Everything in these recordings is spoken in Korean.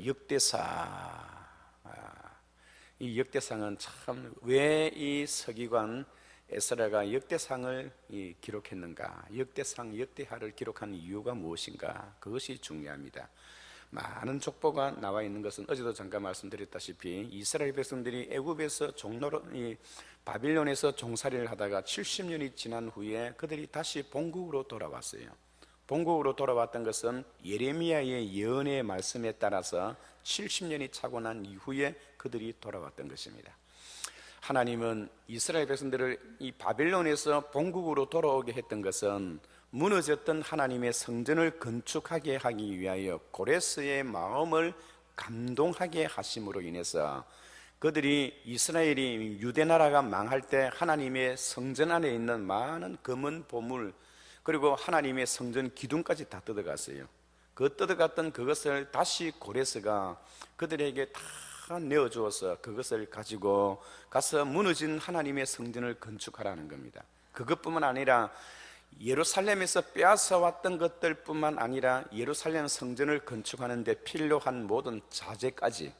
역대사. 이 역대상은 참 왜 이 서기관 에스라가 역대상을 기록했는가, 역대상, 역대하를 기록한 이유가 무엇인가, 그것이 중요합니다. 많은 족보가 나와 있는 것은 어제도 잠깐 말씀드렸다시피 이스라엘 백성들이 애굽에서 바빌론에서 종살이를 하다가 70년이 지난 후에 그들이 다시 본국으로 돌아왔어요. 본국으로 돌아왔던 것은 예레미야의 예언의 말씀에 따라서 70년이 차고 난 이후에 그들이 돌아왔던 것입니다. 하나님은 이스라엘 백성들을 이 바빌론에서 본국으로 돌아오게 했던 것은 무너졌던 하나님의 성전을 건축하게 하기 위하여 고레스의 마음을 감동하게 하심으로 인해서 그들이 이스라엘이 유대나라가 망할 때 하나님의 성전 안에 있는 많은 금은 보물, 그리고 하나님의 성전 기둥까지 다 뜯어갔어요. 그 뜯어갔던 그것을 다시 고레스가 그들에게 다 내어주어서 그것을 가지고 가서 무너진 하나님의 성전을 건축하라는 겁니다. 그것뿐만 아니라 예루살렘에서 빼앗아 왔던 것들 뿐만 아니라 예루살렘 성전을 건축하는 데 필요한 모든 자재까지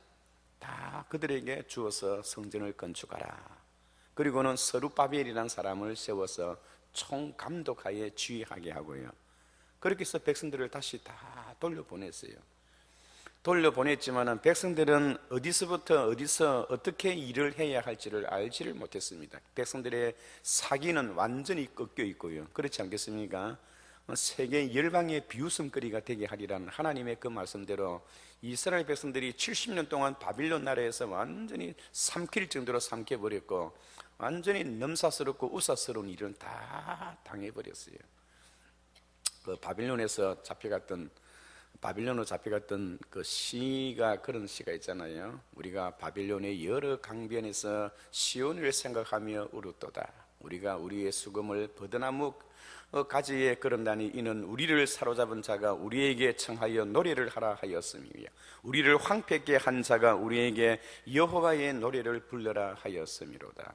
다 그들에게 주어서 성전을 건축하라. 그리고는 스룹바벨이라는 사람을 세워서 총감독하에 지휘하게 하고요. 그렇게 해서 백성들을 다시 다 돌려보냈어요. 돌려보냈지만 백성들은 어디서부터 어디서 어떻게 일을 해야 할지를 알지를 못했습니다. 백성들의 사기는 완전히 꺾여 있고요. 그렇지 않겠습니까? 세계 열방의 비웃음거리가 되게 하리라는 하나님의 그 말씀대로 이스라엘 백성들이 70년 동안 바빌론 나라에서 완전히 삼킬 정도로 삼켜버렸고 완전히 넘사스럽고 우사스러운 일은 다 당해버렸어요. 그 바빌론으로 잡혀갔던 그 시가, 그런 시가 있잖아요. 우리가 바빌론의 여러 강변에서 시온을 생각하며 울었도다. 우리가 우리의 수금을 버드나무 가지에 걸음다니 이는 우리를 사로잡은 자가 우리에게 청하여 노래를 하라 하였음이며 우리를 황폐케 한 자가 우리에게 여호와의 노래를 불러라 하였음이로다.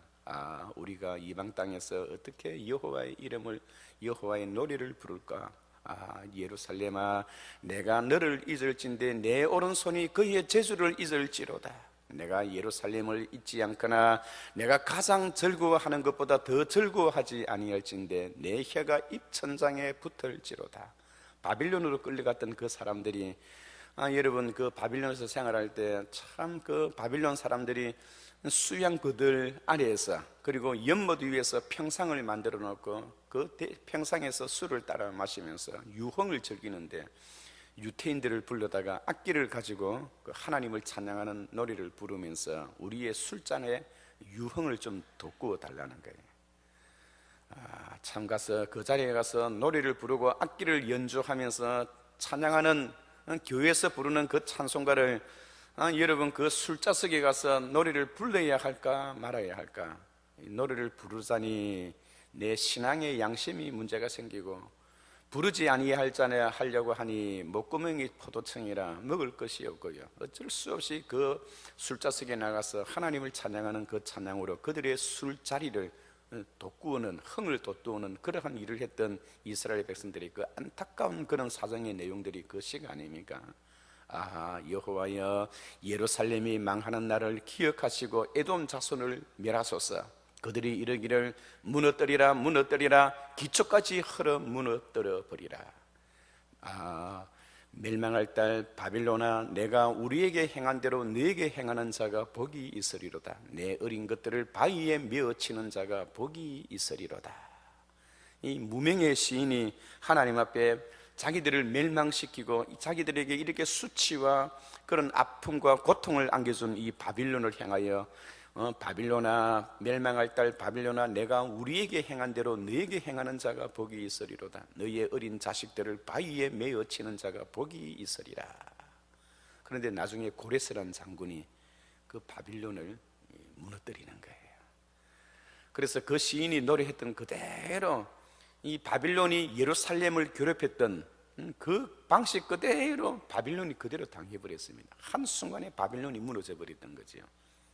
우리가 이방 땅에서 어떻게 여호와의 이름을, 여호와의 노래를 부를까? 예루살렘아, 내가 너를 잊을진대 내 오른손이 그의 제주를 잊을지로다. 내가 예루살렘을 잊지 않거나 내가 가장 즐거워하는 것보다 더 즐거워하지 아니할진대 내 혀가 입천장에 붙을지로다. 바빌론으로 끌려갔던 그 사람들이 여러분, 그 바빌론에서 생활할 때 참 그 바빌론 사람들이 수양거들 아래에서, 그리고 연못 위에서 평상을 만들어 놓고 그 평상에서 술을 따라 마시면서 유흥을 즐기는데 유태인들을 불러다가 악기를 가지고 그 하나님을 찬양하는 노래를 부르면서 우리의 술잔에 유흥을 좀 돋구어 달라는 거예요. 참 가서 그 자리에 가서 노래를 부르고 악기를 연주하면서 찬양하는, 교회에서 부르는 그 찬송가를 여러분 그 술자석에 가서 노래를 불러야 할까 말아야 할까? 노래를 부르자니 내 신앙의 양심이 문제가 생기고 부르지 아니할 자네 하려고 하니 목구멍이 포도청이라 먹을 것이 없고요. 어쩔 수 없이 그 술자석에 나가서 하나님을 찬양하는 그 찬양으로 그들의 술자리를 돋구는, 흥을 돋구는 그러한 일을 했던 이스라엘 백성들이 그 안타까운 그런 사정의 내용들이 그 시가 아닙니까? 여호와여, 예루살렘이 망하는 날을 기억하시고 에돔 자손을 멸하소서. 그들이 이르기를 무너뜨리라 무너뜨리라 기초까지 헐어 무너뜨려 버리라. 멸망할 딸 바빌론아, 내가 우리에게 행한 대로 너에게 행하는 자가 복이 있으리로다. 내 어린 것들을 바위에 메어치는 자가 복이 있으리로다. 이 무명의 시인이 하나님 앞에 자기들을 멸망시키고 자기들에게 이렇게 수치와 그런 아픔과 고통을 안겨준 이 바빌론을 향하여 바빌론아, 멸망할 딸 바빌론아, 내가 우리에게 행한 대로 너에게 행하는 자가 복이 있으리로다. 너희의 어린 자식들을 바위에 메어치는 자가 복이 있으리라. 그런데 나중에 고레스라는 장군이 그 바빌론을 무너뜨리는 거예요. 그래서 그 시인이 노래했던 그대로 이 바빌론이 예루살렘을 괴롭혔던 그 방식 그대로 바빌론이 그대로 당해버렸습니다. 한순간에 바빌론이 무너져 버렸던 거죠.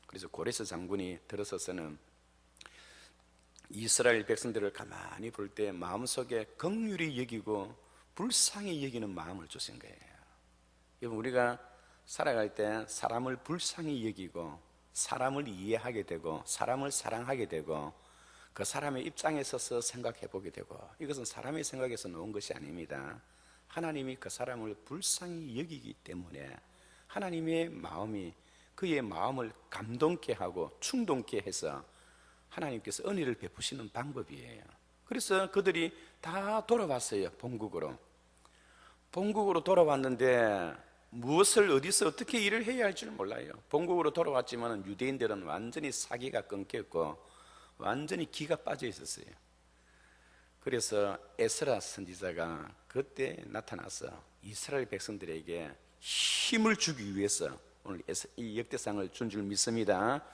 그래서 고레스 장군이 들어서서는 이스라엘 백성들을 가만히 볼 때 마음속에 긍휼히 여기고 불쌍히 여기는 마음을 주신 거예요. 여러분, 우리가 살아갈 때 사람을 불쌍히 여기고 사람을 이해하게 되고 사람을 사랑하게 되고 그 사람의 입장에 서서 생각해 보게 되고, 이것은 사람의 생각에서 나온 것이 아닙니다. 하나님이 그 사람을 불쌍히 여기기 때문에 하나님의 마음이 그의 마음을 감동케 하고 충동케 해서 하나님께서 은혜를 베푸시는 방법이에요. 그래서 그들이 다 돌아왔어요. 본국으로 돌아왔는데 무엇을 어디서 어떻게 일을 해야 할지 몰라요. 본국으로 돌아왔지만 유대인들은 완전히 사기가 끊겼고 완전히 기가 빠져 있었어요. 그래서 에스라 선지자가 그때 나타나서 이스라엘 백성들에게 힘을 주기 위해서 오늘 이 역대상을 준 줄 믿습니다.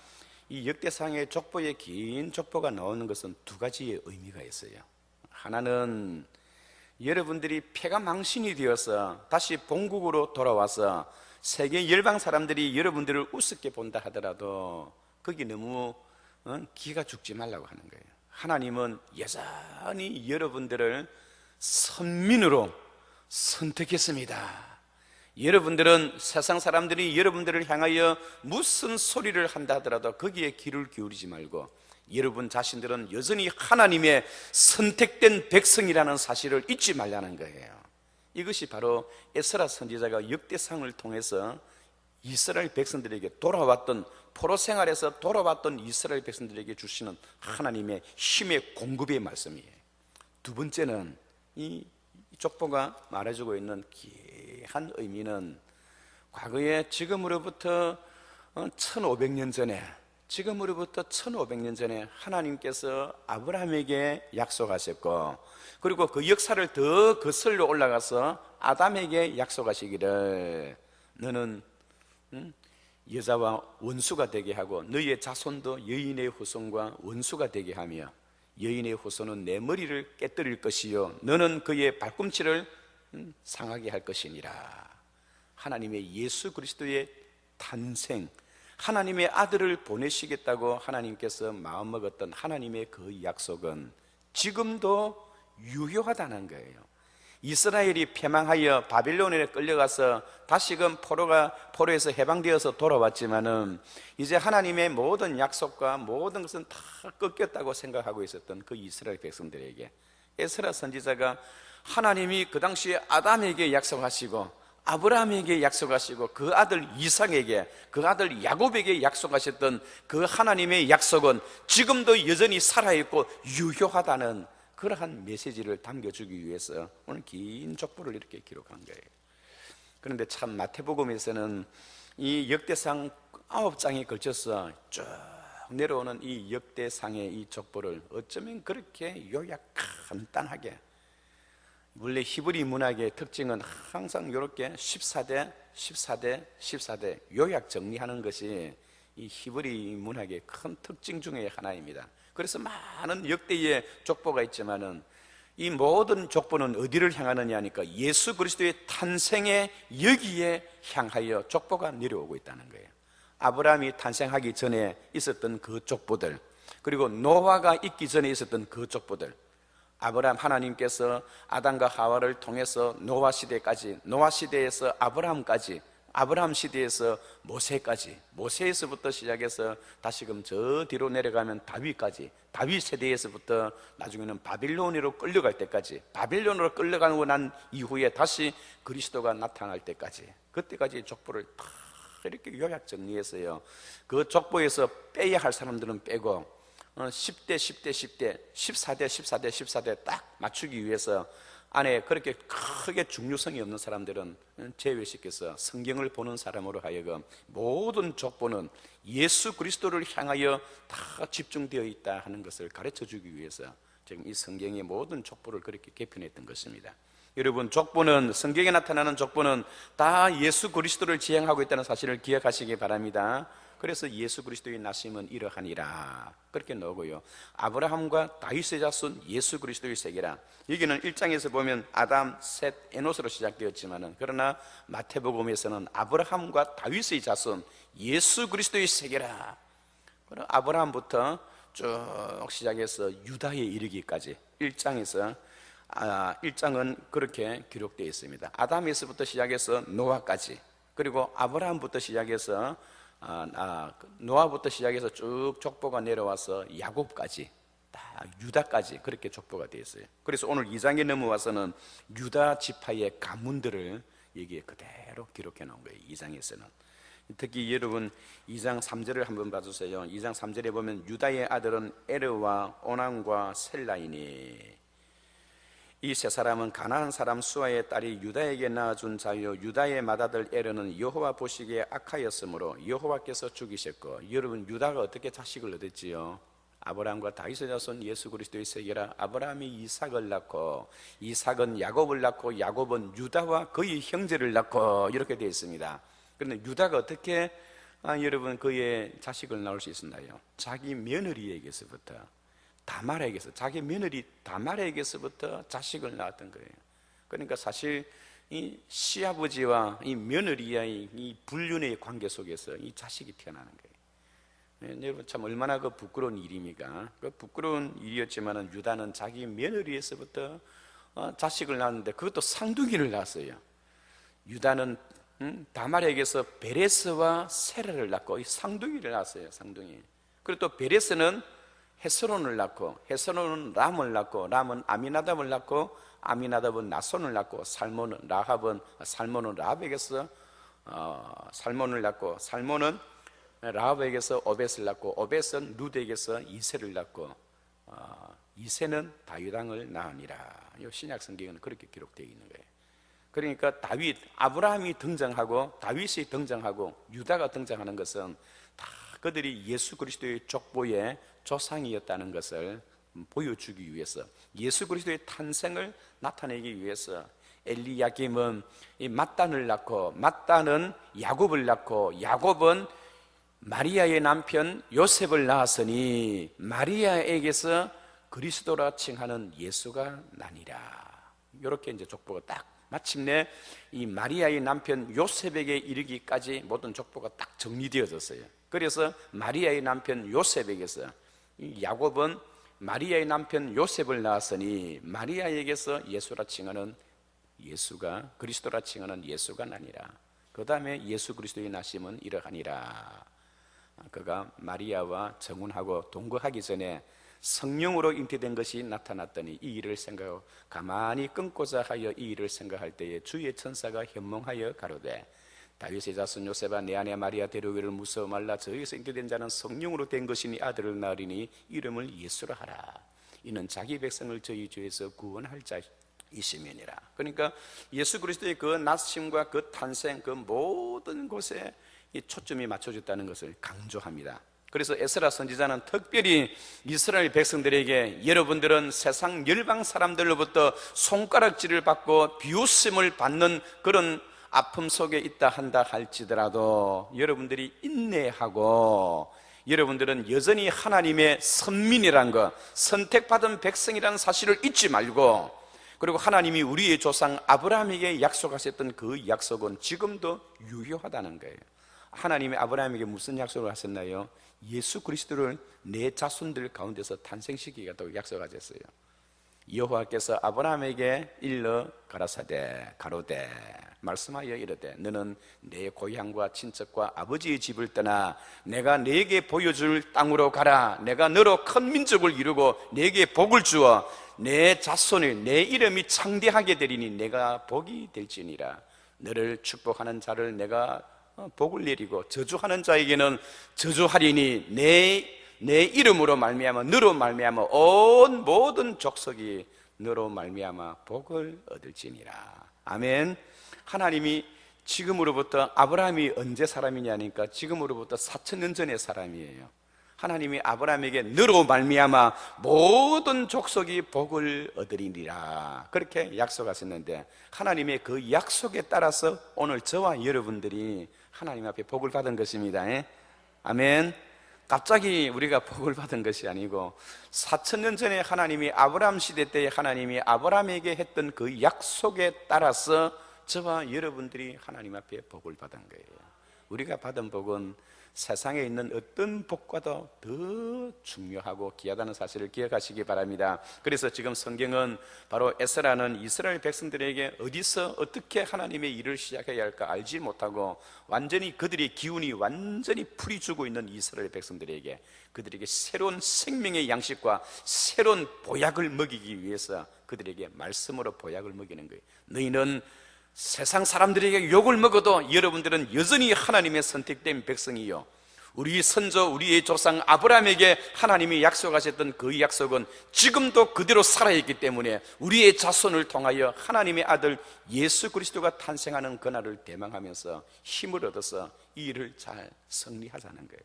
이 역대상의 족보에 긴 족보가 나오는 것은 두 가지의 의미가 있어요. 하나는 여러분들이 패가 망신이 되어서 다시 본국으로 돌아와서 세계 열방 사람들이 여러분들을 우습게 본다 하더라도 거기 너무 기가 죽지 말라고 하는 거예요. 하나님은 여전히 여러분들을 선민으로 선택했습니다. 여러분들은 세상 사람들이 여러분들을 향하여 무슨 소리를 한다 하더라도 거기에 귀를 기울이지 말고 여러분 자신들은 여전히 하나님의 선택된 백성이라는 사실을 잊지 말라는 거예요. 이것이 바로 에스라 선지자가 역대상을 통해서 이스라엘 백성들에게 돌아왔던, 포로 생활에서 돌아왔던 이스라엘 백성들에게 주시는 하나님의 힘의 공급의 말씀이에요. 두 번째는 이 족보가 말해주고 있는 귀한 의미는 과거에 지금으로부터 1500년 전에 하나님께서 아브라함에게 약속하셨고, 그리고 그 역사를 더 거슬러 올라가서 아담에게 약속하시기를 너는 여자와 원수가 되게 하고 너희의 자손도 여인의 후손과 원수가 되게 하며 여인의 후손은 내 머리를 깨뜨릴 것이요 너는 그의 발꿈치를 상하게 할 것이니라. 하나님의 예수 그리스도의 탄생, 하나님의 아들을 보내시겠다고 하나님께서 마음먹었던 하나님의 그 약속은 지금도 유효하다는 거예요. 이스라엘이 패망하여 바빌론에 끌려가서 다시금 포로에서 해방되어서 돌아왔지만은 이제 하나님의 모든 약속과 모든 것은 다 꺾였다고 생각하고 있었던 그 이스라엘 백성들에게 에스라 선지자가 하나님이 그 당시에 아담에게 약속하시고 아브라함에게 약속하시고 그 아들 이삭에게, 그 아들 야곱에게 약속하셨던 그 하나님의 약속은 지금도 여전히 살아있고 유효하다는 그러한 메시지를 담겨주기 위해서 오늘 긴 족보를 이렇게 기록한 거예요. 그런데 참 마태복음에서는 이 역대상 9장에 걸쳐서 쭉 내려오는 이 역대상의 이 족보를 어쩌면 그렇게 요약 간단하게, 원래 히브리 문학의 특징은 항상 이렇게 14대 요약 정리하는 것이 이 히브리 문학의 큰 특징 중에 하나입니다. 그래서 많은 역대의 족보가 있지만은 이 모든 족보는 어디를 향하느냐 하니까 예수 그리스도의 탄생에 여기에 향하여 족보가 내려오고 있다는 거예요. 아브라함이 탄생하기 전에 있었던 그 족보들, 그리고 노아가 있기 전에 있었던 그 족보들, 아브라함, 하나님께서 아담과 하와를 통해서 노아 시대까지, 노아 시대에서 아브라함까지, 아브라함 시대에서 모세까지, 모세에서부터 시작해서 다시금 저 뒤로 내려가면 다윗까지, 다윗 세대에서부터 나중에는 바빌론으로 끌려갈 때까지, 바빌론으로 끌려가고 난 이후에 다시 그리스도가 나타날 때까지, 그때까지 족보를 다 이렇게 요약 정리했어요. 그 족보에서 빼야 할 사람들은 빼고 10대, 14대 딱 맞추기 위해서 안에 그렇게 크게 중요성이 없는 사람들은 제외시켜서 성경을 보는 사람으로 하여금 모든 족보는 예수 그리스도를 향하여 다 집중되어 있다 하는 것을 가르쳐주기 위해서 지금 이 성경의 모든 족보를 그렇게 개편했던 것입니다. 여러분, 족보는, 성경에 나타나는 족보는 다 예수 그리스도를 지향하고 있다는 사실을 기억하시기 바랍니다. 그래서 예수 그리스도의 나심은 이러하니라 그렇게 나오고요, 아브라함과 다윗의 자손 예수 그리스도의 세계라. 여기는 1장에서 보면 아담, 셋, 에노스로 시작되었지만은, 그러나 마태복음에서는 아브라함과 다윗의 자손 예수 그리스도의 세계라. 그럼 아브라함부터 쭉 시작해서 유다에 이르기까지 1장은 그렇게 기록되어 있습니다. 아담에서부터 시작해서 노아까지, 그리고 아브라함부터 시작해서 노아부터 시작해서 쭉 족보가 내려와서 야곱까지, 다 유다까지 그렇게 족보가 되어 있어요. 그래서 오늘 2장에 넘어와서는 유다 지파의 가문들을 여기에 그대로 기록해 놓은 거예요. 2장에서는 특히 여러분 2장 3절을 한번 봐주세요. 2장 3절에 보면 유다의 아들은 에르와 오난과 셀라이니, 이 세 사람은 가나안 사람 수아의 딸이 유다에게 낳아준 자요, 유다의 맏아들 에르는 여호와 보시기에 악하였으므로 여호와께서 죽이셨고. 여러분 유다가 어떻게 자식을 얻었지요? 아브라함과 다윗의 자손 예수 그리스도의 세계라. 아브라함이 이삭을 낳고, 이삭은 야곱을 낳고, 야곱은 유다와 그의 형제를 낳고, 이렇게 되어 있습니다. 그런데 유다가 어떻게 여러분 그의 자식을 낳을 수 있었나요? 자기 며느리에게서부터, 다말에게서, 자기 며느리 다말에게서부터 자식을 낳았던 거예요. 그러니까 사실 이 시아버지와 이 며느리의 이 불륜의 관계 속에서 이 자식이 태어나는 거예요. 여러분 참 얼마나 그 부끄러운 일입니까? 그 부끄러운 일이었지만은 유다는 자기 며느리에서부터 자식을 낳았는데 그것도 쌍둥이를 낳았어요. 유다는 다말에게서 베레스와 세라를 낳고 이 쌍둥이를 낳았어요. 쌍둥이. 그리고 또 베레스는 헤스론을 낳고, 헤스론은 람을 낳고, 람은 아미나답을 낳고, 아미나답은 나손을 낳고, 살몬은 라합에게서 살몬을 낳고, 살몬은 라합에게서 오벳을 낳고, 오벳은 룻에게서 이세를 낳고, 이세는 다윗 왕을 낳으니라. 이 신약 성경에는 그렇게 기록되어 있는 거예요. 그러니까 아브라함이 등장하고 다윗이 등장하고 유다가 등장하는 것은 다 그들이 예수 그리스도의 족보의 조상이었다는 것을 보여주기 위해서, 예수 그리스도의 탄생을 나타내기 위해서. 엘리야김은 이 맏단을 낳고, 맏단은 야곱을 낳고, 야곱은 마리아의 남편 요셉을 낳았으니 마리아에게서 그리스도라 칭하는 예수가 나니라. 이렇게 이제 족보가 딱 마침내 이 마리아의 남편 요셉에게 이르기까지 모든 족보가 딱 정리되어졌어요. 그래서 마리아의 남편 요셉에게서, 야곱은 마리아의 남편 요셉을 낳았으니 마리아에게서 예수라 칭하는 예수가, 그리스도라 칭하는 예수가 나니라. 그 다음에 예수 그리스도의 나심은 이러하니라. 그가 마리아와 정혼하고 동거하기 전에 성령으로 잉태된 것이 나타났더니 이 일을 생각하고 가만히 끊고자 하여 이 일을 생각할 때에 주의 천사가 현몽하여 가로되 다윗의 자손 요셉아, 내 아내 마리아 데려오기를 무서워 말라. 저에서 잉태된 자는 성령으로 된 것이니 아들을 낳으리니 이름을 예수라 하라. 이는 자기 백성을 저희 죄에서 구원할 자이시면이라. 그러니까 예수 그리스도의 그 나심과 그 탄생, 그 모든 곳에 이 초점이 맞춰졌다는 것을 강조합니다. 그래서 에스라 선지자는 특별히 이스라엘 백성들에게 여러분들은 세상 열방 사람들로부터 손가락질을 받고 비웃음을 받는 그런 아픔 속에 있다 한다 할지라도 여러분들이 인내하고, 여러분들은 여전히 하나님의 선민이란 것, 선택받은 백성이라는 사실을 잊지 말고, 그리고 하나님이 우리의 조상 아브라함에게 약속하셨던 그 약속은 지금도 유효하다는 거예요. 하나님이 아브라함에게 무슨 약속을 하셨나요? 예수 그리스도를 내 자손들 가운데서 탄생시키겠다고 약속하셨어요. 여호와께서 아브라함에게 일러 가로되 말씀하여 이르되 너는 내 고향과 친척과 아버지의 집을 떠나 내가 네게 보여줄 땅으로 가라. 내가 너로 큰 민족을 이루고 네게 복을 주어 내 자손을, 내 이름이 창대하게 되리니 내가 복이 될지니라. 너를 축복하는 자를 내가 복을 내리고 저주하는 자에게는 저주하리니 내 이름으로 말미암아, 너로 말미암아 온 모든 족속이 너로 말미암아 복을 얻을지니라. 아멘. 하나님이 지금으로부터, 아브라함이 언제 사람이냐니까 지금으로부터 4,000년 전의 사람이에요. 하나님이 아브라함에게 너로 말미암아 모든 족속이 복을 얻으리니라 그렇게 약속하셨는데, 하나님의 그 약속에 따라서 오늘 저와 여러분들이 하나님 앞에 복을 받은 것입니다. 아멘. 갑자기 우리가 복을 받은 것이 아니고 4,000년 전에 하나님이 아브라함 시대 때 하나님이 아브라함에게 했던 그 약속에 따라서 저와 여러분들이 하나님 앞에 복을 받은 거예요. 우리가 받은 복은 세상에 있는 어떤 복과도 더 중요하고 귀하다는 사실을 기억하시기 바랍니다. 그래서 지금 성경은 바로 에스라는 이스라엘 백성들에게 어디서 어떻게 하나님의 일을 시작해야 할까 알지 못하고 완전히 그들의 기운이 완전히 풀이 주고 있는 이스라엘 백성들에게 그들에게 새로운 생명의 양식과 새로운 보약을 먹이기 위해서 그들에게 말씀으로 보약을 먹이는 거예요. 너희는 세상 사람들에게 욕을 먹어도 여러분들은 여전히 하나님의 선택된 백성이요, 우리 선조 우리의 조상 아브라함에게 하나님이 약속하셨던 그 약속은 지금도 그대로 살아있기 때문에 우리의 자손을 통하여 하나님의 아들 예수 그리스도가 탄생하는 그날을 대망하면서 힘을 얻어서 이 일을 잘 승리하자는 거예요.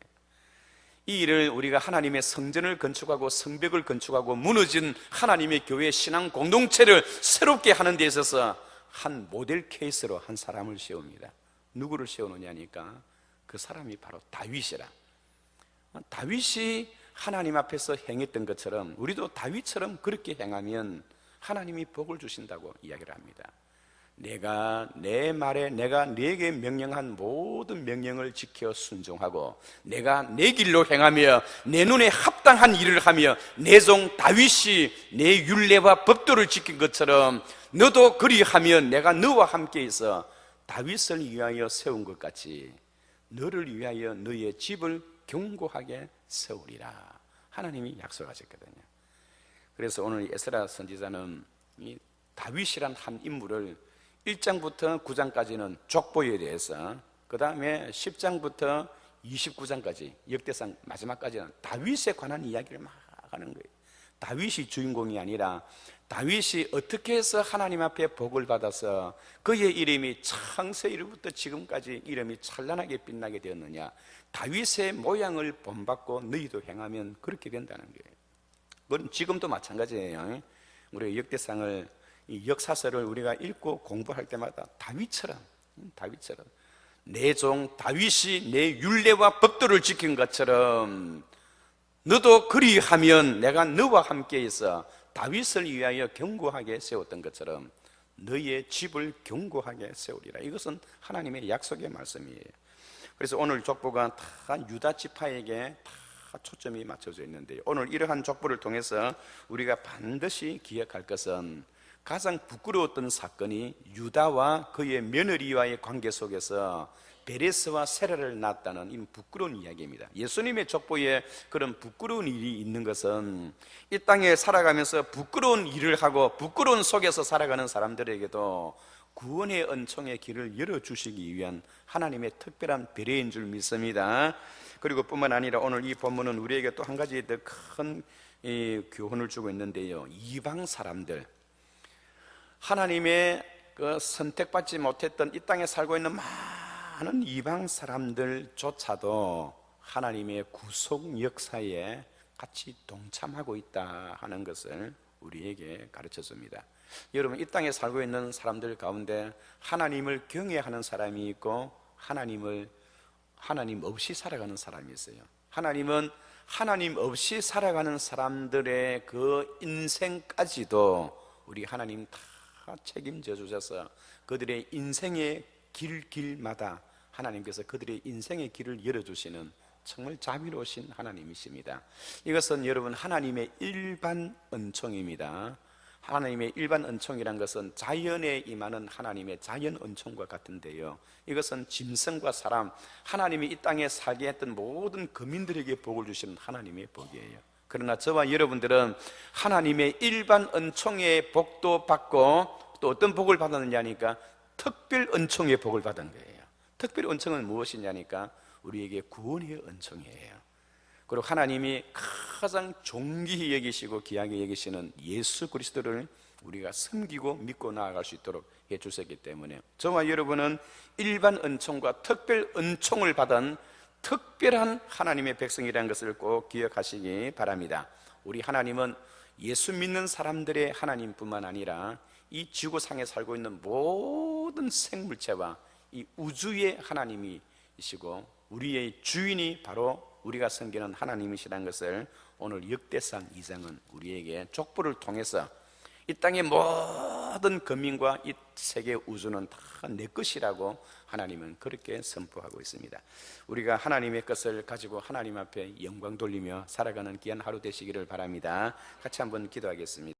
이 일을 우리가 하나님의 성전을 건축하고 성벽을 건축하고 무너진 하나님의 교회 신앙 공동체를 새롭게 하는 데 있어서 한 모델 케이스로 한 사람을 세웁니다. 누구를 세우느냐니까 그 사람이 바로 다윗이라. 다윗이 하나님 앞에서 행했던 것처럼 우리도 다윗처럼 그렇게 행하면 하나님이 복을 주신다고 이야기를 합니다. 내가 내 말에 내가 네게 명령한 모든 명령을 지켜 순종하고 내가 내 길로 행하며 내 눈에 합당한 일을 하며 내 종 다윗이 내 율례와 법도를 지킨 것처럼 너도 그리하면 내가 너와 함께 있어 다윗을 위하여 세운 것 같이 너를 위하여 너의 집을 견고하게 세우리라. 하나님이 약속하셨거든요. 그래서 오늘 에스라 선지자는 이 다윗이란 한 인물을 1장부터 9장까지는 족보에 대해서, 그 다음에 10장부터 29장까지 역대상 마지막까지는 다윗에 관한 이야기를 막 하는 거예요. 다윗이 주인공이 아니라 다윗이 어떻게 해서 하나님 앞에 복을 받아서 그의 이름이 창세일부터 지금까지 이름이 찬란하게 빛나게 되었느냐, 다윗의 모양을 본받고 너희도 행하면 그렇게 된다는 거예요. 그건 지금도 마찬가지예요. 우리 역대상을, 이 역사서를 우리가 읽고 공부할 때마다 다윗처럼 내 종 다윗이 내 율례와 법도를 지킨 것처럼 너도 그리하면 내가 너와 함께 있어 다윗을 위하여 견고하게 세웠던 것처럼 너의 집을 견고하게 세우리라. 이것은 하나님의 약속의 말씀이에요. 그래서 오늘 족보가 다 유다 지파에게 다 초점이 맞춰져 있는데요, 오늘 이러한 족보를 통해서 우리가 반드시 기억할 것은 가장 부끄러웠던 사건이 유다와 그의 며느리와의 관계 속에서 베레스와 세라를 낳았다는 이 부끄러운 이야기입니다. 예수님의 족보에 그런 부끄러운 일이 있는 것은 이 땅에 살아가면서 부끄러운 일을 하고 부끄러운 속에서 살아가는 사람들에게도 구원의 은총의 길을 열어주시기 위한 하나님의 특별한 배려인 줄 믿습니다. 그리고 뿐만 아니라 오늘 이 본문은 우리에게 또 한 가지 더 큰 교훈을 주고 있는데요, 이방 사람들, 하나님의 그 선택받지 못했던 이 땅에 살고 있는 많은 이방 사람들조차도 하나님의 구속 역사에 같이 동참하고 있다 하는 것을 우리에게 가르쳐 줍니다. 여러분, 이 땅에 살고 있는 사람들 가운데 하나님을 경외하는 사람이 있고 하나님 없이 살아가는 사람이 있어요. 하나님은 하나님 없이 살아가는 사람들의 그 인생까지도 우리 하나님 다 책임져 주셔서 그들의 인생의 길마다 하나님께서 그들의 인생의 길을 열어주시는 정말 자비로우신 하나님이십니다. 이것은 여러분 하나님의 일반 은총입니다. 하나님의 일반 은총이란 것은 자연에 임하는 하나님의 자연 은총과 같은데요, 이것은 짐승과 사람, 하나님이 이 땅에 살게 했던 모든 거민들에게 복을 주시는 하나님의 복이에요. 그러나 저와 여러분들은 하나님의 일반 은총의 복도 받고 또 어떤 복을 받았느냐니까 특별 은총의 복을 받은 거예요. 특별 은총은 무엇이냐니까 우리에게 구원의 은총이에요. 그리고 하나님이 가장 존귀히 여기시고 귀하게 여기시는 예수 그리스도를 우리가 섬기고 믿고 나아갈 수 있도록 해주셨기 때문에 저와 여러분은 일반 은총과 특별 은총을 받은 특별한 하나님의 백성이라는 것을 꼭 기억하시기 바랍니다. 우리 하나님은 예수 믿는 사람들의 하나님뿐만 아니라 이 지구상에 살고 있는 모든 생물체와 이 우주의 하나님이시고 우리의 주인이 바로 우리가 섬기는 하나님이시라는 것을 오늘 역대상 2장은 우리에게 족보를 통해서 이 땅의 모든 모든 거민과 이 세계 우주는 다 내 것이라고 하나님은 그렇게 선포하고 있습니다. 우리가 하나님의 것을 가지고 하나님 앞에 영광 돌리며 살아가는 귀한 하루 되시기를 바랍니다. 같이 한번 기도하겠습니다.